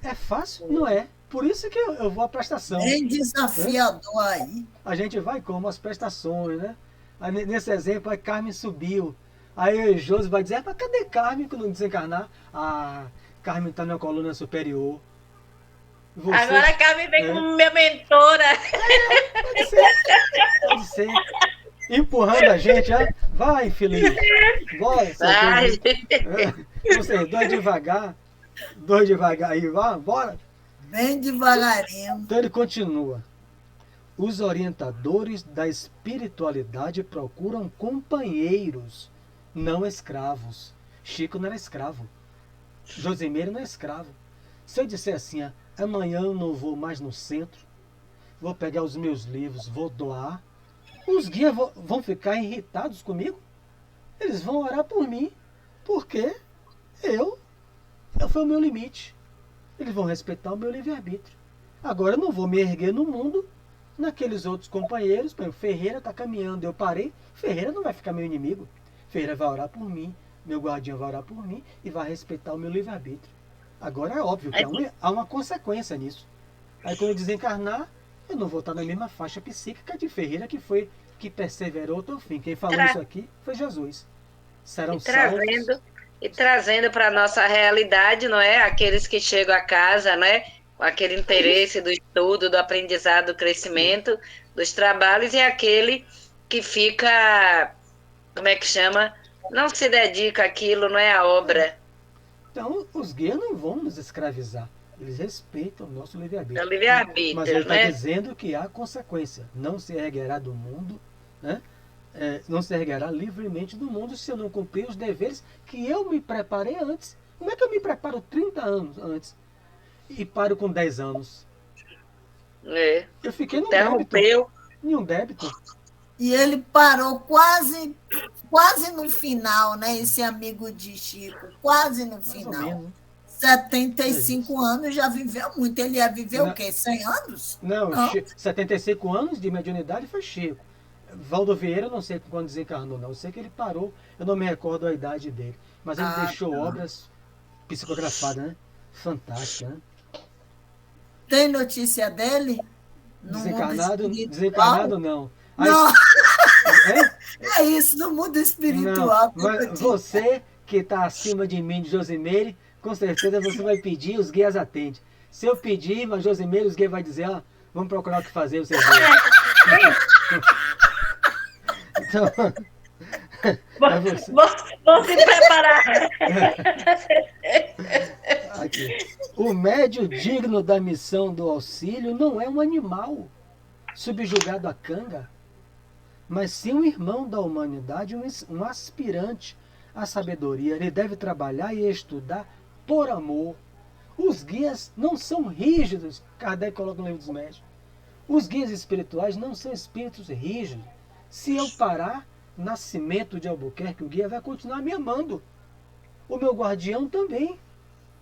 É fácil? Não é. Por isso que eu vou à prestação. Bem desafiador aí. A gente vai como? As prestações, né? Aí, nesse exemplo, a Carmen subiu. Aí o Josi vai dizer, mas cadê Carmen quando desencarnar? Ah, Carmen está na coluna superior. Você, Agora a Carmen vem como minha mentora. pode ser, pode ser. Empurrando a gente, ó. Vai, Felipe. Bora, Ai, Vocês, dois devagar aí, vá, bora. Bem devagarinho. Então ele continua. Os orientadores da espiritualidade procuram companheiros, não escravos. Chico não era escravo. Josimeiro não é escravo. Se eu disser assim, amanhã eu não vou mais no centro, vou pegar os meus livros, vou doar, os guias vão ficar irritados comigo? Eles vão orar por mim, porque foi o meu limite. Eles vão respeitar o meu livre-arbítrio. Agora eu não vou me erguer no mundo naqueles outros companheiros. Por exemplo, Ferreira está caminhando, eu parei. Ferreira não vai ficar meu inimigo. Ferreira vai orar por mim, meu guardião vai orar por mim e vai respeitar o meu livre-arbítrio. Agora é óbvio que há uma consequência nisso. Aí quando eu desencarnar, eu não vou estar na mesma faixa psíquica de Ferreira que perseverou até o fim. Quem falou isso aqui foi Jesus. Serão salvos. E trazendo para a nossa realidade, não é? Aqueles que chegam a casa, não é? Com aquele interesse do estudo, do aprendizado, do crescimento, dos trabalhos, e aquele que fica, como é que chama? Não se dedica àquilo, não é a obra. Então, os guias não vão nos escravizar. Eles respeitam o nosso livre-arbítrio. É o livre-arbítrio, Mas ele está né? dizendo que há consequência. Não se erguerá do mundo, né? Não se erguerá livremente do mundo se eu não cumprir os deveres que eu me preparei antes. Como é que eu me preparo 30 anos antes e paro com 10 anos? É. Eu fiquei no Interrompeu. Em um débito. E ele parou quase no final, né? Esse amigo de Chico, quase no Mais ou final. menos, né? 75 anos, já viveu muito. Ele ia viver Não. o quê? 100 anos? Não, Não. 75 anos de mediunidade foi Chico. Valdo Vieira, eu não sei quando desencarnou, não. Eu sei que ele parou, eu não me recordo a idade dele. Mas ele deixou obras psicografadas, né? Fantásticas, né? Tem notícia dele? No Desencarnado, mundo espiritual? desencarnado não. Não, É? é isso, no mundo espiritual. Não, mas você que está acima de mim, de Josimeire, com certeza você vai pedir, os guias atendem. Se eu pedir, mas Josimeire, os guias vai dizer, vamos procurar o que fazer, vocês dois. Então, Vou se preparar. aqui. O médio digno da missão do auxílio não é um animal subjugado à canga, mas sim um irmão da humanidade, um aspirante à sabedoria. Ele deve trabalhar e estudar por amor. Os guias não são rígidos, Kardec coloca no Livro dos Médiuns. Os guias espirituais não são espíritos rígidos. Se eu parar, Nascimento de Albuquerque, o guia vai continuar me amando. O meu guardião também.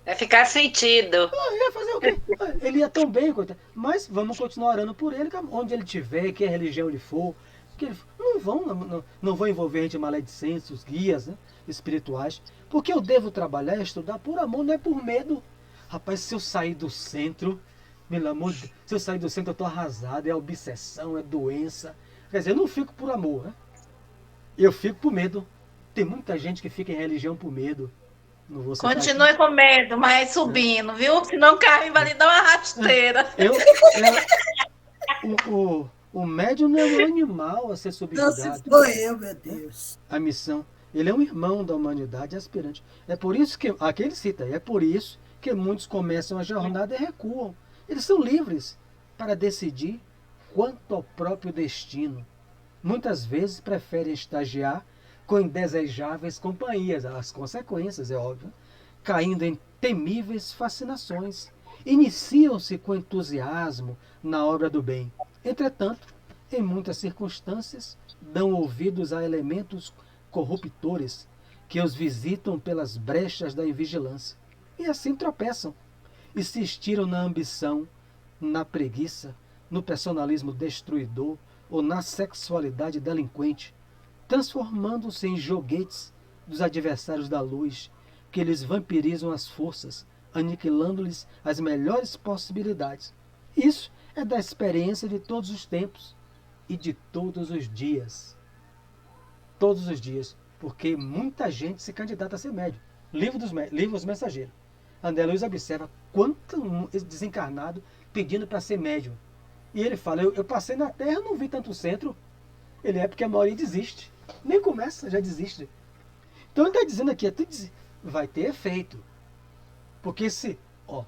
Vai ficar sentido. Ele ia fazer o quê? Ele ia tão bem, coitado. Mas vamos continuar orando por ele, onde ele estiver, que religião ele for. Não vão envolver gente maledicência, os guias, né, espirituais. Porque eu devo trabalhar e estudar por amor, não é por medo. Rapaz, se eu sair do centro, pelo amor de Deus, se eu sair do centro eu estou arrasado, é obsessão, é doença. Quer dizer, eu não fico por amor, né? Eu fico por medo. Tem muita gente que fica em religião por medo. Não vou citar Continue aqui. com medo, mas subindo, viu? Senão o carro vai lhe dar uma rasteira. O médium não é um animal a ser Não, subjugado. se for eu, meu Deus. A missão. Ele é um irmão da humanidade aspirante. É por isso que, aqui ele cita, é por isso que muitos começam a jornada e recuam. Eles são livres para decidir quanto ao próprio destino. Muitas vezes preferem estagiar com indesejáveis companhias, as consequências, é óbvio, caindo em temíveis fascinações. Iniciam-se com entusiasmo na obra do bem. Entretanto, em muitas circunstâncias, dão ouvidos a elementos corruptores que os visitam pelas brechas da invigilância. E assim tropeçam e se estiram na ambição, na preguiça, no personalismo destruidor ou na sexualidade delinquente, transformando-se em joguetes dos adversários da luz, que eles vampirizam as forças, aniquilando-lhes as melhores possibilidades. Isso é da experiência de todos os tempos e de todos os dias. Todos os dias, porque muita gente se candidata a ser médium. Livro dos Mensageiros. André Luiz observa quanto desencarnado pedindo para ser médium. E ele fala, eu passei na Terra, não vi tanto centro. Ele é porque a maioria desiste. Nem começa, já desiste. Então ele está dizendo aqui, vai ter efeito. Porque se, ó.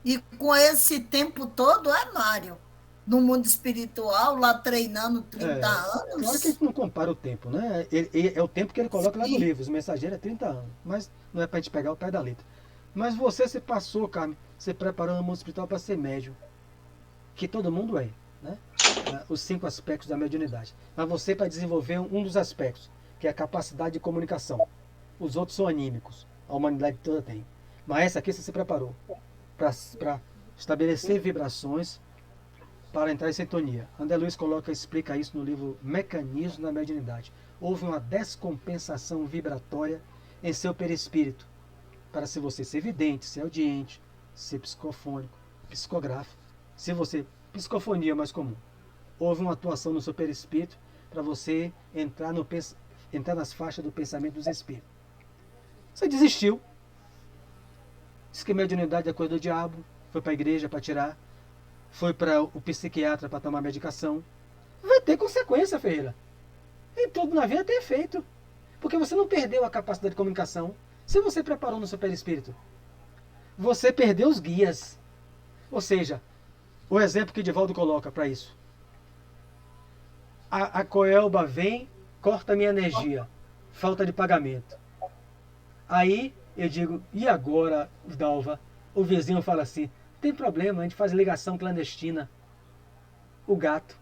E com esse tempo todo, Mário, no mundo espiritual, lá treinando 30 anos. Claro que a gente não compara o tempo, né? É o tempo que ele coloca lá no livro. Os Mensageiros é 30 anos. Mas não é para a gente pegar o pé da letra. Mas você se passou, Carmen, se preparando no mundo espiritual para ser médium. Que todo mundo é, né? Os 5 aspectos da mediunidade. Mas você para desenvolver um dos aspectos, que é a capacidade de comunicação. Os outros são anímicos. A humanidade toda tem. Mas essa aqui você se preparou para estabelecer vibrações para entrar em sintonia. André Luiz explica isso no livro Mecanismo da Mediunidade. Houve uma descompensação vibratória em seu perispírito, para se você ser vidente, ser audiente, ser psicofônico, psicográfico, se você, psicofonia é mais comum. Houve uma atuação no seu perispírito para você entrar nas faixas do pensamento dos espíritos. Você desistiu. Disse que mediunidade é coisa do diabo, foi para a igreja para tirar, foi para o psiquiatra para tomar medicação. Vai ter consequência, Ferreira. E tudo na vida tem efeito. Porque você não perdeu a capacidade de comunicação. Se você preparou no seu perispírito, você perdeu os guias. Ou seja, o exemplo que Divaldo coloca para isso. A Coelba vem, corta minha energia. Falta de pagamento. Aí eu digo, e agora, Dalva? O vizinho fala assim, tem problema, a gente faz ligação clandestina. O gato.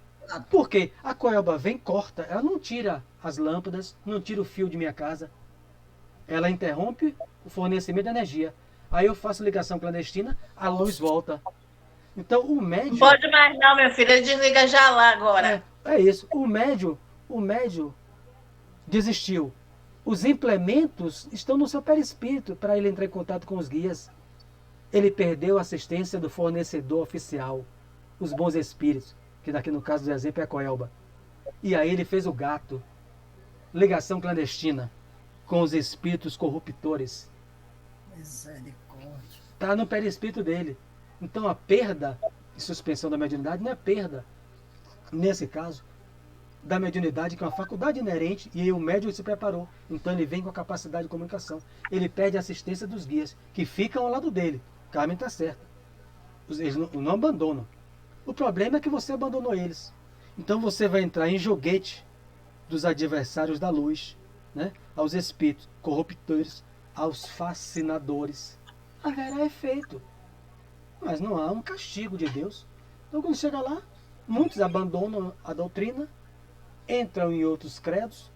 Por quê? A Coelba vem, corta, ela não tira as lâmpadas, não tira o fio de minha casa. Ela interrompe o fornecimento de energia. Aí eu faço ligação clandestina, a luz volta. Então o médium... Não pode mais não, meu filho, ele desliga já lá agora. É isso. O médium desistiu. Os implementos estão no seu perispírito para ele entrar em contato com os guias. Ele perdeu a assistência do fornecedor oficial, os bons espíritos, que daqui no caso do exemplo é a Coelba. E aí ele fez o gato, ligação clandestina com os espíritos corruptores. Misericórdia. Está no perispírito dele. Então a perda de suspensão da mediunidade não é perda, nesse caso, da mediunidade, que é uma faculdade inerente, e aí o médium se preparou. Então ele vem com a capacidade de comunicação. Ele perde a assistência dos guias, que ficam ao lado dele. Carmen está certa. Eles não abandonam. O problema é que você abandonou eles. Então você vai entrar em joguete dos adversários da luz, né? Aos espíritos corruptores, aos fascinadores. Haverá efeito. Mas não há um castigo de Deus. Então quando chega lá, muitos abandonam a doutrina, entram em outros credos.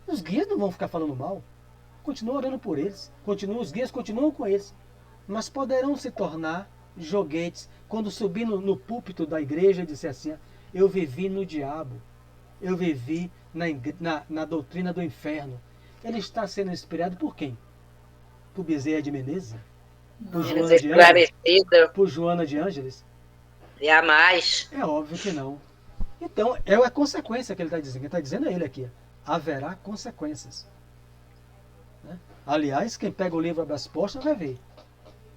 Os guias não vão ficar falando mal. Continuam orando por eles. Os guias continuam com eles. Mas poderão se tornar joguetes. Quando subir no púlpito da igreja e disser assim, eu vivi no diabo. Eu vivi na doutrina do inferno. Ele está sendo inspirado por quem? Por Bezerra de Menezes? Por Joana de Ângeles? Jamais. É óbvio que não. Então, é a consequência que ele está dizendo. Ele está dizendo a ele aqui. Haverá consequências. Né? Aliás, quem pega o livro das postas vai ver.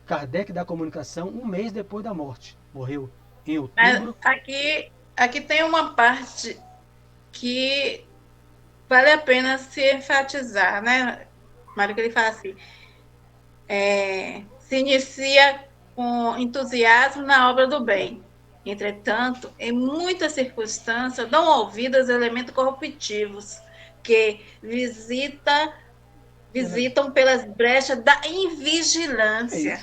Kardec da comunicação 1 mês depois da morte. Morreu em outubro. Aqui tem uma parte que vale a pena se enfatizar, né? Mário, que ele fala assim, se inicia com entusiasmo na obra do bem. Entretanto, em muitas circunstâncias, dão ouvido aos elementos corruptivos que visitam pelas brechas da invigilância.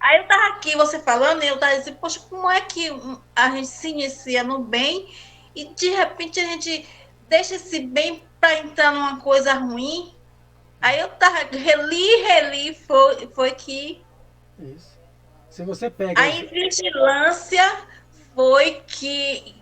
Aí eu estava aqui, você falando, e eu estava dizendo, poxa, como é que a gente se inicia no bem e, de repente, a gente deixa esse bem para entrar numa coisa ruim? Aí eu estava, reli, foi que... Isso. Se você pega... A invigilância foi que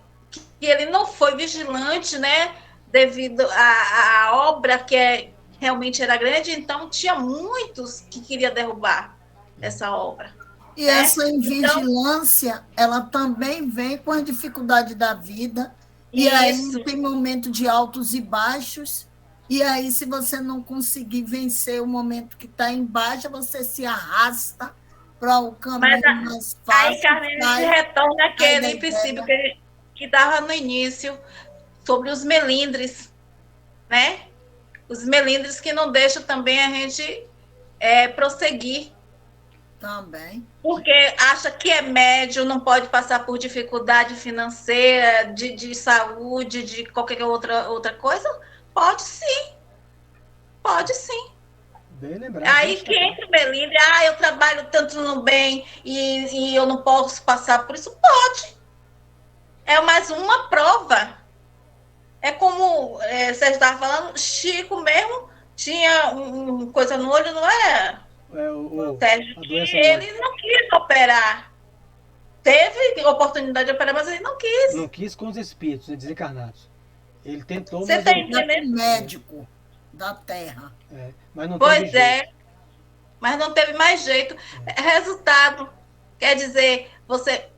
ele não foi vigilante, né? Devido à obra que realmente era grande, então tinha muitos que queriam derrubar essa obra. E né? essa invigilância, ela também vem com a dificuldade da vida, e aí Isso. tem momento de altos e baixos, e aí se você não conseguir vencer o momento que está em baixa, você se arrasta para o caminho mais fácil. Aí, Carmen, a gente retorna àquele princípio que dava no início, sobre os melindres, né? Os melindres que não deixam também a gente prosseguir. Também. Porque acha que é médio, não pode passar por dificuldade financeira, de saúde, de qualquer outra coisa? Pode sim. Pode sim. Bem lembrado. Aí que entra o melindre, eu trabalho tanto no bem e eu não posso passar por isso? Pode. É mais uma prova. É como você estava falando, Chico mesmo tinha uma coisa no olho, não é? O Sérgio, que ele não quis operar. Teve oportunidade de operar, mas ele não quis. Não quis com os espíritos desencarnados. Ele tentou, Você mas está entendendo? Médico da Terra. Mas não pois teve jeito. Mas não teve mais jeito. Resultado, quer dizer, você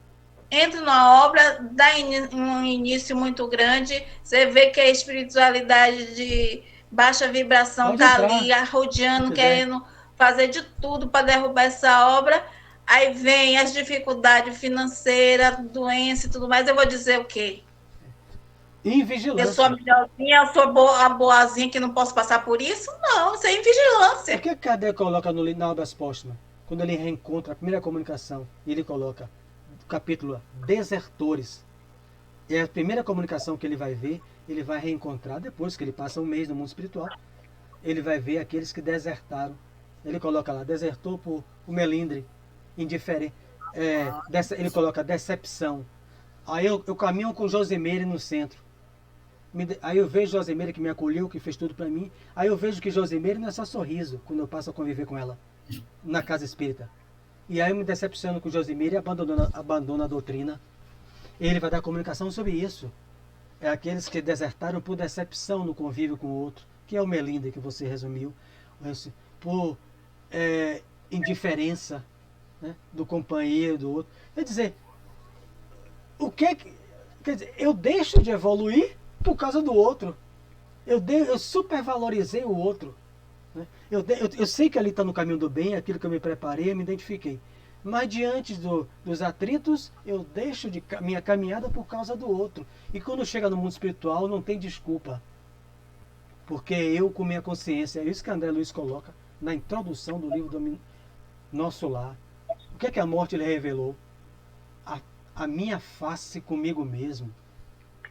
entra numa obra, dá um início muito grande, você vê que a espiritualidade de baixa vibração está ali, arrodeando, querendo fazer de tudo para derrubar essa obra. Aí vem as dificuldades financeiras, doença e tudo mais. Eu vou dizer o quê? Invigilância. Eu sou a melhorzinha, eu sou a boazinha que não posso passar por isso? Não, isso é invigilância. Por que Kardec coloca na Obras Póstumas, quando ele reencontra a primeira comunicação, ele coloca capítulo Desertores? É a primeira comunicação que ele vai ver, ele vai reencontrar depois que ele passa um mês no mundo espiritual. Ele vai ver aqueles que desertaram. Ele coloca lá, desertou por o melindre, indiferente. Ele coloca decepção. Aí eu caminho com Josimeire no centro. Aí eu vejo Josimeire que me acolheu, que fez tudo para mim. Aí eu vejo que Josimeire não é só sorriso quando eu passo a conviver com ela na casa espírita. E aí eu me decepciono com Josimeire e abandono a doutrina. Ele vai dar comunicação sobre isso. É aqueles que desertaram por decepção no convívio com o outro, que é o melindre que você resumiu, por indiferença, né, do companheiro, do outro. Quer dizer, quer dizer, eu deixo de evoluir por causa do outro. Eu supervalorizei o outro. Né? Eu sei que ali está no caminho do bem, aquilo que eu me preparei, eu me identifiquei. Mas diante dos atritos, eu deixo de minha caminhada por causa do outro. E quando chega no mundo espiritual, não tem desculpa. Porque eu, com minha consciência, é isso que André Luiz coloca na introdução do livro do Nosso Lar. O que é que a morte lhe revelou? A minha face comigo mesmo.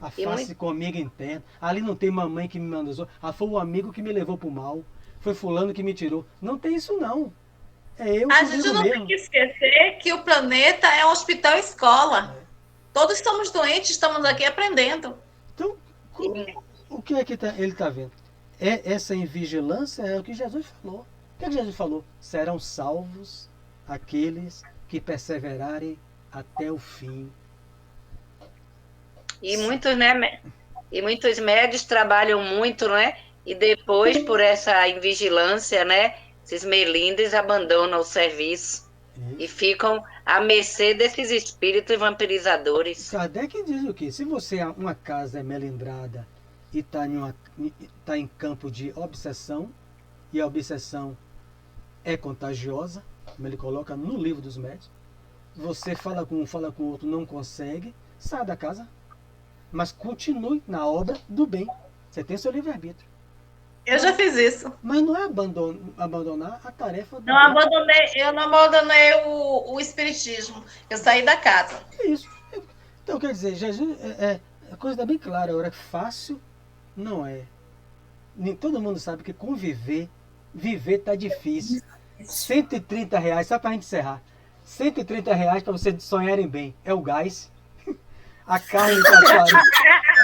A face comigo interna. Ali não tem mamãe que me mandou. Foi o amigo que me levou para o mal. Foi fulano que me tirou. Não tem isso não. É eu A gente não tem que esquecer que o planeta é um hospital escola. Todos estamos doentes, estamos aqui aprendendo. Então, o que é que ele está vendo? Essa invigilância é o que Jesus falou. O que é que Jesus falou? Serão salvos aqueles que perseverarem até o fim. E muitos, né? E muitos médios trabalham muito, né? E depois, por essa invigilância, né? Esses melindres abandonam o serviço e ficam à mercê desses espíritos vampirizadores. Kardec diz o quê? Se uma casa é melindrada e está em campo de obsessão, e a obsessão é contagiosa, como ele coloca no livro dos médios, você fala com um, fala com o outro, não consegue, sai da casa, mas continue na obra do bem. Você tem seu livre-arbítrio. Eu já fiz isso. Mas não é abandonar a tarefa do Eu não abandonei o espiritismo. Eu saí da casa. É isso. Então, quer dizer, Jesus, a coisa está bem clara. Agora, fácil não é. Nem todo mundo sabe que viver está difícil. R$130, só para a gente encerrar. R$130 para vocês sonharem bem. É o gás. A carne está cara.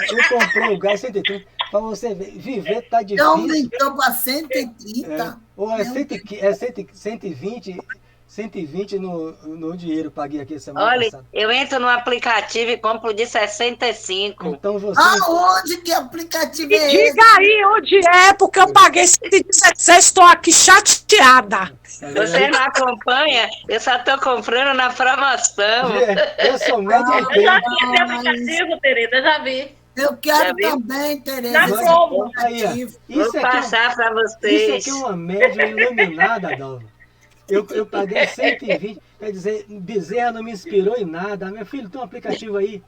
Eu comprei o gás 130. Para você ver, viver está difícil. Aumentou para 130. Ou é 120. 120 no dinheiro, paguei aqui semana Olha, passada. eu entro no aplicativo e compro de 65. Então você. Aonde que aplicativo Me é diga esse? aí onde é, porque eu paguei 116, estou aqui chateada. Tá vendo Você aí? não acompanha? Eu só estou comprando na promoção. Eu sou médio Ah, e Eu já tenho. vi esse aplicativo, Tereza, já vi. Eu Já quero viu? também, Tereza, Na esse Globo. Aí, ó. aplicativo. Isso Vou aqui, passar para isso vocês. aqui é uma média iluminada, Dalva. Eu paguei 120, quer dizer, Bezerra não me inspirou em nada. Meu filho, tem um aplicativo aí.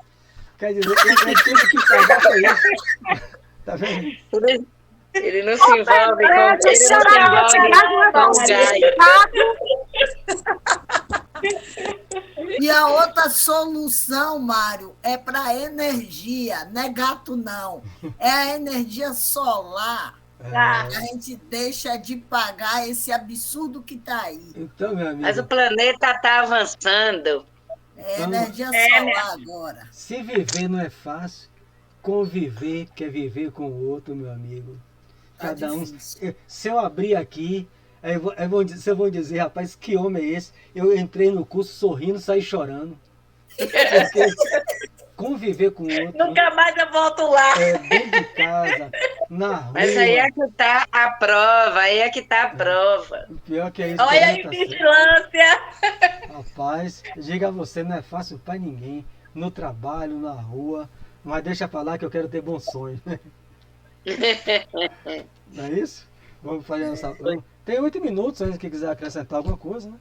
Quer dizer, eu tive que pagar por isso. Tá vendo? Ele não se envolve com, Pedro, a ele não senhora se vai envolve tirar um com o negócio gás. E a outra solução, Mário, é para energia, não é gato, não. É a energia solar. Tá. A gente deixa de pagar esse absurdo que está aí. Então, meu amigo. Mas o planeta está avançando. É Então, energia É, solar agora. se viver não é fácil, conviver quer viver com o outro, meu amigo. Tá Cada um. difícil. Se eu abrir aqui, eu vou dizer, rapaz, que homem é esse? Eu entrei no curso sorrindo, saí chorando. Porque conviver com o outro Nunca mais eu volto lá. dentro de casa, na rua. Mas aí é que está a prova, aí é que está a prova. O pior que é isso. Olha também aí, tá certo. vigilância. Rapaz, diga a você, não é fácil pra ninguém. No trabalho, na rua. Mas deixa pra lá que eu quero ter bom sonho. Não é isso? Vamos fazer essa. Tem 8 minutos ainda que quiser acrescentar alguma coisa, né?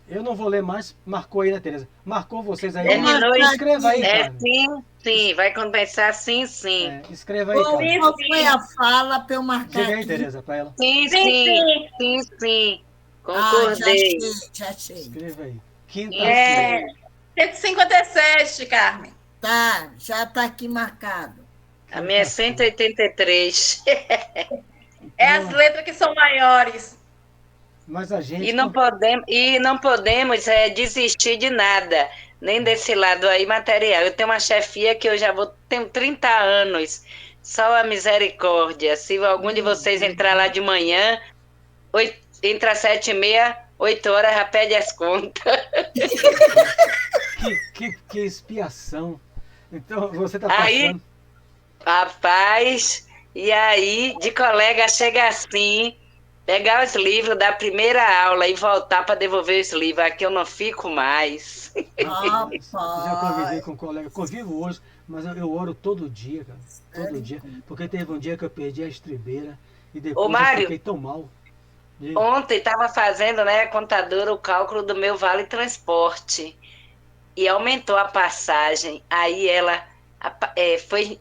Eu não vou ler mais. Marcou aí, né, Tereza? Marcou vocês aí. Terminou. Escreva aí, É Carmen. sim, sim, vai compensar sim, sim. Escreva aí, Carmen. Qual foi a fala para eu marcar Diga aí, aqui? Tereza, pra ela. Sim, Sim, sim, sim, sim. Ah, já Concordei. achei, já achei. Escreva aí. Quinta-feira. 157, Carmen. Tá, já está aqui marcado. A minha é 183. É as letras que são maiores. Mas a gente. E não podemos desistir de nada, nem desse lado aí material. Eu tenho uma chefia que eu já tenho 30 anos, só a misericórdia. Se algum de vocês entrar lá de manhã, entra às 7h30, 8 horas, já pede as contas. Que expiação. Então você tá Aí, passando. rapaz, e aí, de colega chega assim, pegar os livros da primeira aula e voltar para devolver os livros. Aqui eu não fico mais. Já convivi Rapaz, com um colega, convivo hoje, mas eu oro todo dia, cara. Todo dia. Porque teve um dia que eu perdi a estribeira e depois eu Mário, fiquei tão mal. ontem estava fazendo, né, a contadora, o cálculo do meu vale transporte. E aumentou a passagem. Aí ela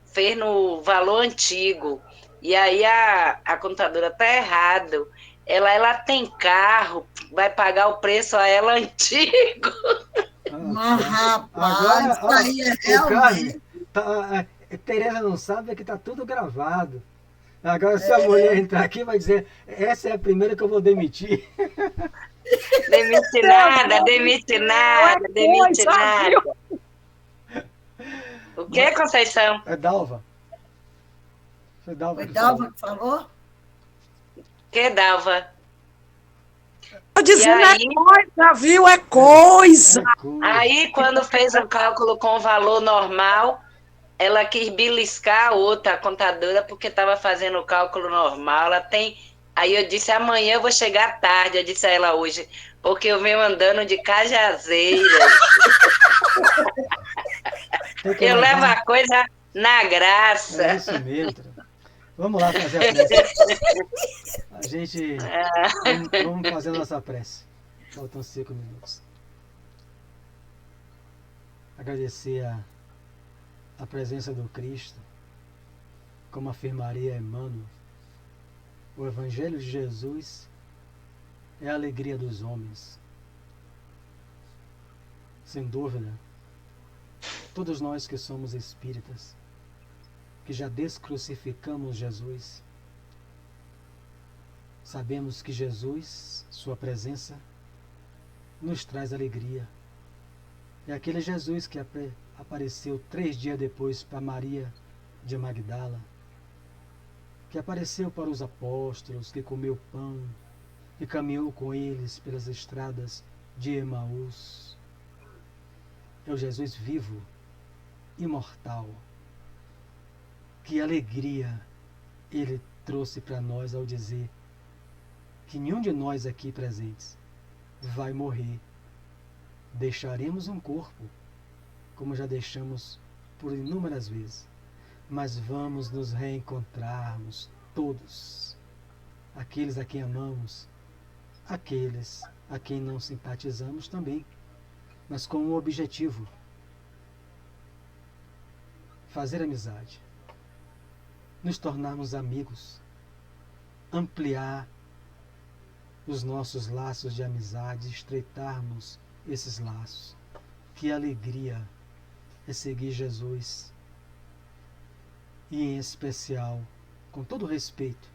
fez no valor antigo. E aí a contadora tá errado. Ela tem carro, vai pagar o preço a ela antigo. mas rapaz, Agora, isso aí é realmente... Tereza não sabe é que tá tudo gravado. Agora, se a mulher entrar aqui, vai dizer: essa é a primeira que eu vou demitir. Demite nada, demite nada, demite nada. O que, Conceição? É Dalva. Foi Dalva Foi que Dalva que falou? Que Dalva? Tô dizendo E aí? é coisa, viu? É coisa. Aí, quando fez o cálculo com o valor normal, ela quis beliscar a outra, a contadora, porque estava fazendo o cálculo normal. Ela tem. Aí eu disse: amanhã eu vou chegar tarde. Eu disse a ela hoje, porque eu venho andando de Cajazeiras. Eu levo a coisa na graça. É isso mesmo. Vamos lá fazer a prece. A gente. Vamos fazer a nossa prece. Faltam 5 minutos. Agradecer a presença do Cristo, como afirmaria Emmanuel. O Evangelho de Jesus é a alegria dos homens. Sem dúvida, todos nós que somos espíritas, que já descrucificamos Jesus, sabemos que Jesus, sua presença, nos traz alegria. É aquele Jesus que apareceu 3 dias depois para Maria de Magdala, que apareceu para os apóstolos, que comeu pão, e caminhou com eles pelas estradas de Emaús. É o Jesus vivo, imortal. Que alegria ele trouxe para nós ao dizer que nenhum de nós aqui presentes vai morrer. Deixaremos um corpo, como já deixamos por inúmeras vezes, mas vamos nos reencontrarmos todos, aqueles a quem amamos, aqueles a quem não simpatizamos também, mas com um objetivo: fazer amizade, nos tornarmos amigos, ampliar os nossos laços de amizade, estreitarmos esses laços. Que alegria é seguir Jesus, e em especial, com todo respeito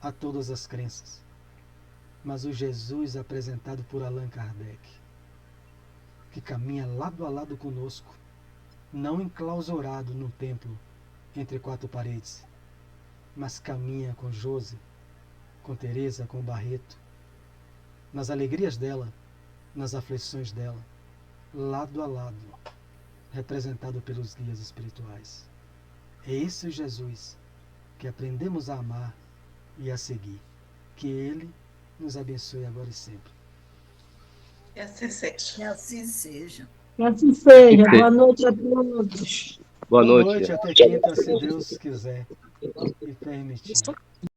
a todas as crenças, mas o Jesus apresentado por Allan Kardec, que caminha lado a lado conosco, não enclausurado num templo entre quatro paredes, mas caminha com José, com Teresa, com Barreto, nas alegrias dela, nas aflições dela, lado a lado, representado pelos guias espirituais. É esse o Jesus que aprendemos a amar e a seguir. Que Ele nos abençoe agora e sempre. E assim seja. Que assim seja. Que assim seja. Boa noite a todos. Boa noite. Até quinta, se Deus quiser e permitir.